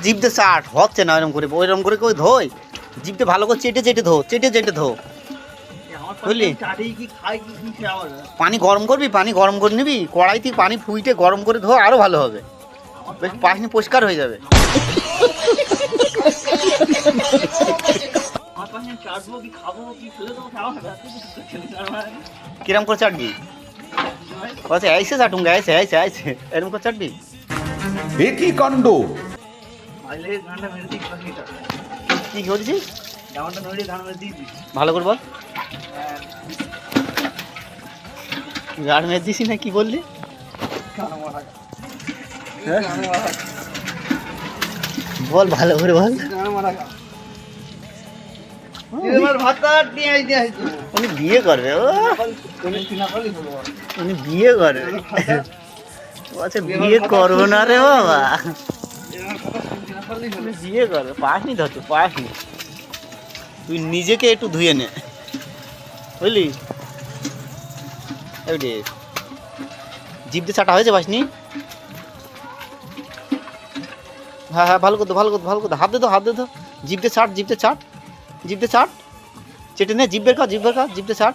জিভতে চাট হচ্ছে না ওইরকম করে কেউ ধোয় জিভতে ভালো করে চেটে চেটে ধো চেটে চেটে ধো বুঝলি পানি গরম করবি পানি গরম করে নিবি কড়াইতে পানি ফুইটে গরম করে ধো আরো ভালো হবে বেশ পাশনি পরিষ্কার হয়ে যাবে কিরম করে চাটবি বলছে ऐसे चाटूंगा ऐसे ऐसे ऐसे এরকম করে চাটবি এ কি কাণ্ড কি করছিস ভালো করে বল গাড় মেরে দিছি না কি বললি বল ভালো করে বল উনি বিয়ে করবে উনি বিয়ে করবে আচ্ছা বিয়ে করবো না রে বাবা বিয়ে করবে পাসনি ধর তো পাসনি তুই নিজেকে একটু ধুয়ে নে বুঝলি জিভতে চাটা হয়েছে পাসনি হ্যাঁ হ্যাঁ ভালো করতো ভালো করতো ভালো করতো হাত দে তো জিভতে চাট চেটে নে জিভ বের কর জিভতে চাট